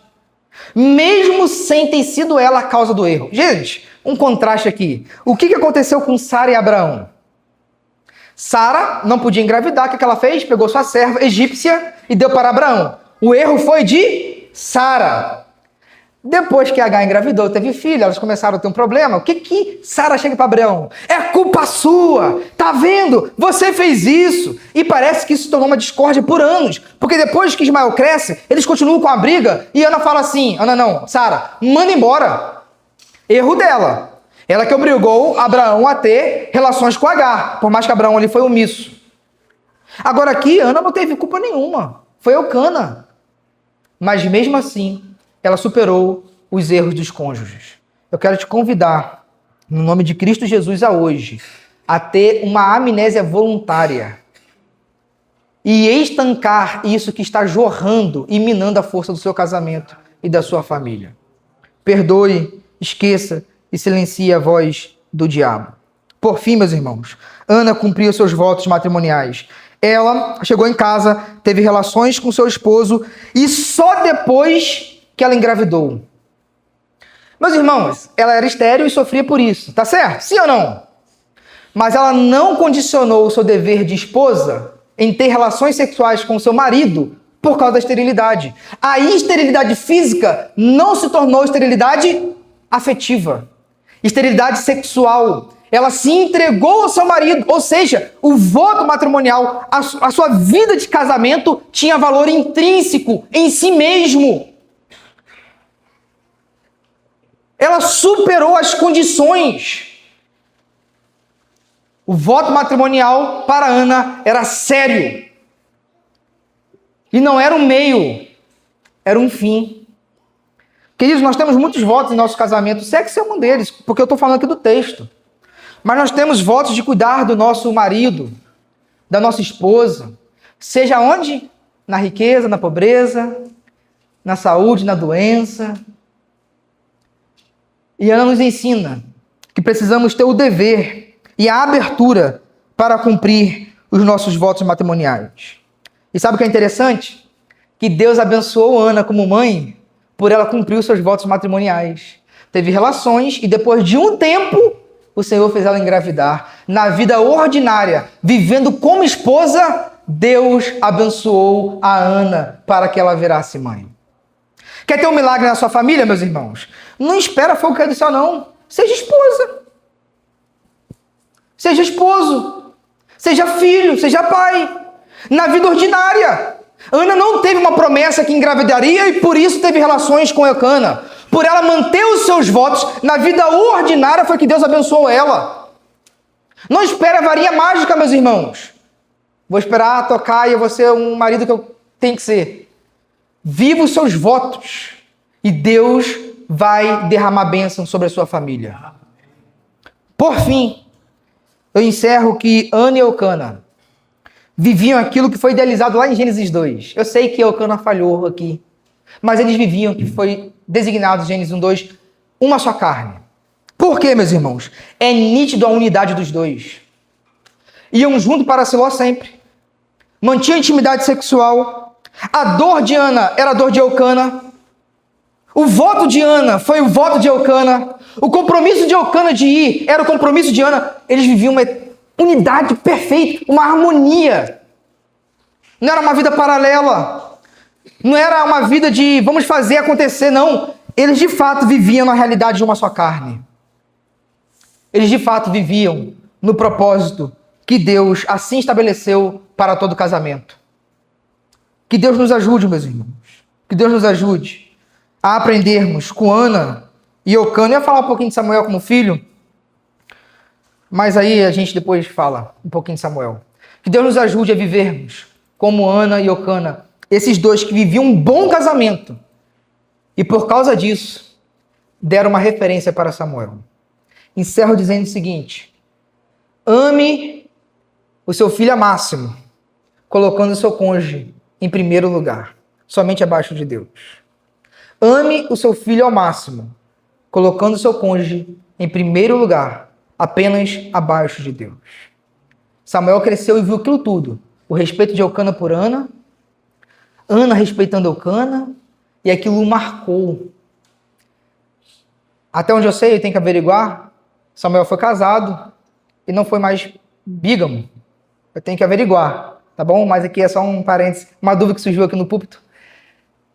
[SPEAKER 1] Mesmo sem ter sido ela a causa do erro. Gente, um contraste aqui. O que aconteceu com Sara e Abraão? Sara não podia engravidar. O que ela fez? Pegou sua serva egípcia e deu para Abraão. O erro foi de Sara. Depois que Agar engravidou, teve filho, elas começaram a ter um problema. O que Sara chega para Abraão? É culpa sua, tá vendo? Você fez isso. E parece que isso se tornou uma discórdia por anos. Porque depois que Ismael cresce, eles continuam com a briga. E Ana fala assim, Sara, manda embora. Erro dela. Ela que obrigou Abraão a ter relações com Agar. Por mais que Abraão ali foi omisso. Agora aqui, Ana não teve culpa nenhuma. Foi Eucana. Mas mesmo assim, ela superou os erros dos cônjuges. Eu quero te convidar, no nome de Cristo Jesus, a hoje, a ter uma amnésia voluntária e estancar isso que está jorrando e minando a força do seu casamento e da sua família. Perdoe, esqueça e silencie a voz do diabo. Por fim, meus irmãos, Ana cumpriu seus votos matrimoniais. Ela chegou em casa, teve relações com seu esposo e só depois que ela engravidou. Meus irmãos, ela era estéril e sofria por isso, tá certo? Sim ou não? Mas ela não condicionou o seu dever de esposa em ter relações sexuais com o seu marido por causa da esterilidade. A esterilidade física não se tornou esterilidade afetiva, esterilidade sexual. Ela se entregou ao seu marido, ou seja, o voto matrimonial, a sua vida de casamento tinha valor intrínseco em si mesmo. Ela superou as condições. O voto matrimonial para Ana era sério. E não era um meio, era um fim. Queridos, nós temos muitos votos em nosso casamento. Sexo é um deles, porque eu estou falando aqui do texto. Mas nós temos votos de cuidar do nosso marido, da nossa esposa. Seja onde? Na riqueza, na pobreza, na saúde, na doença. E Ana nos ensina que precisamos ter o dever e a abertura para cumprir os nossos votos matrimoniais. E sabe o que é interessante? Que Deus abençoou Ana como mãe por ela cumprir os seus votos matrimoniais. Teve relações e depois de um tempo, o Senhor fez ela engravidar. Na vida ordinária, vivendo como esposa, Deus abençoou a Ana para que ela virasse mãe. Quer ter um milagre na sua família, meus irmãos? Não espera fogo cair do céu, não. Seja esposa. Seja esposo. Seja filho. Seja pai. Na vida ordinária. Ana não teve uma promessa que engravidaria e por isso teve relações com Eucana. Por ela manter os seus votos, na vida ordinária foi que Deus abençoou ela. Não espera a varinha mágica, meus irmãos. Vou esperar tocar e eu vou ser um marido que eu tenho que ser. Viva os seus votos e Deus vai derramar bênção sobre a sua família. Por fim, eu encerro que Ana e Eucana viviam aquilo que foi idealizado lá em Gênesis 2. Eu sei que Eucana falhou aqui, mas eles viviam o que foi designado em Gênesis 1:2, uma só carne. Por quê, meus irmãos? É nítido a unidade dos dois. Iam junto para Siló sempre. Mantinham intimidade sexual. A dor de Ana era a dor de Eucana. O voto de Ana foi o voto de Eucana. O compromisso de Eucana de ir era o compromisso de Ana. Eles viviam uma unidade perfeita, uma harmonia. Não era uma vida paralela. Não era uma vida de vamos fazer acontecer, não. Eles de fato viviam na realidade de uma só carne. Eles de fato viviam no propósito que Deus assim estabeleceu para todo casamento. Que Deus nos ajude, meus irmãos. Que Deus nos ajude a aprendermos com Ana e Eucana. Eu ia falar um pouquinho de Samuel como filho, mas aí a gente depois fala um pouquinho de Samuel. Que Deus nos ajude a vivermos como Ana e Eucana, esses dois que viviam um bom casamento e por causa disso deram uma referência para Samuel. Encerro dizendo o seguinte: ame o seu filho a máximo, colocando o seu cônjuge em primeiro lugar, somente abaixo de Deus. Ame o seu filho ao máximo, colocando o seu cônjuge em primeiro lugar, apenas abaixo de Deus. Samuel cresceu e viu aquilo tudo. O respeito de Eucana por Ana, Ana respeitando Eucana, e aquilo o marcou. Até onde eu sei, eu tenho que averiguar, Samuel foi casado e não foi mais bígamo. Eu tenho que averiguar, tá bom? Mas aqui é só um parênteses, uma dúvida que surgiu aqui no púlpito.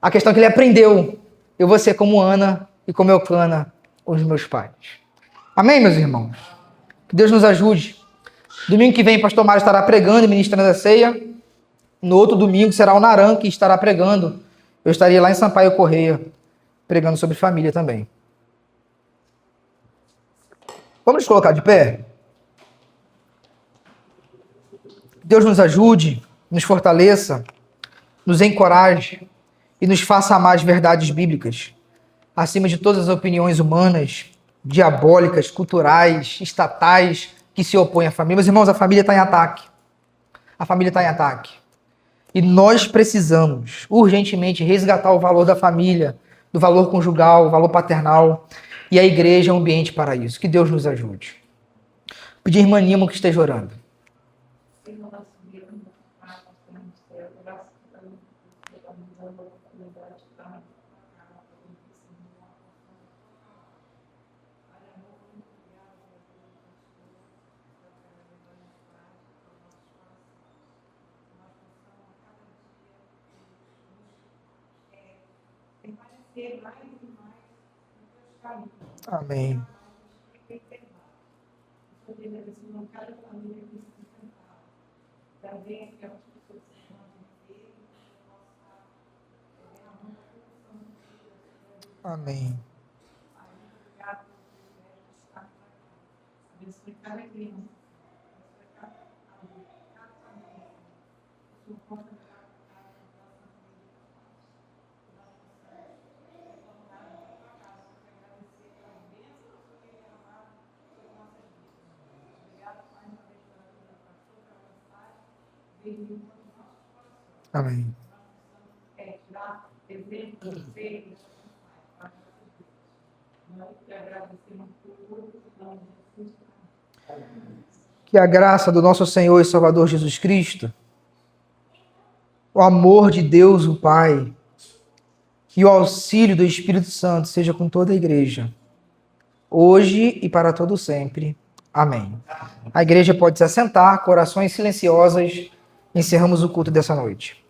[SPEAKER 1] A questão é que ele aprendeu. Eu vou ser como Ana e como Eucana, os meus pais. Amém, meus irmãos? Que Deus nos ajude. Domingo que vem, pastor Mário estará pregando e ministrando a ceia. No outro domingo será o Naran que estará pregando. Eu estaria lá em Sampaio Correia, pregando sobre família também. Vamos nos colocar de pé? Deus nos ajude, nos fortaleça, nos encoraje e nos faça amar as verdades bíblicas, acima de todas as opiniões humanas, diabólicas, culturais, estatais, que se opõem à família. Meus irmãos, a família está em ataque. A família está em ataque. E nós precisamos, urgentemente, resgatar o valor da família, do valor conjugal, o valor paternal. E a igreja é um ambiente para isso. Que Deus nos ajude. Pedir a irmã Nilma que esteja orando. Amém. Amém. Amém. Que a graça do nosso Senhor e Salvador Jesus Cristo, o amor de Deus, o Pai, e o auxílio do Espírito Santo seja com toda a igreja, hoje e para todo sempre. Amém. A igreja pode se assentar, corações silenciosos, encerramos o culto dessa noite.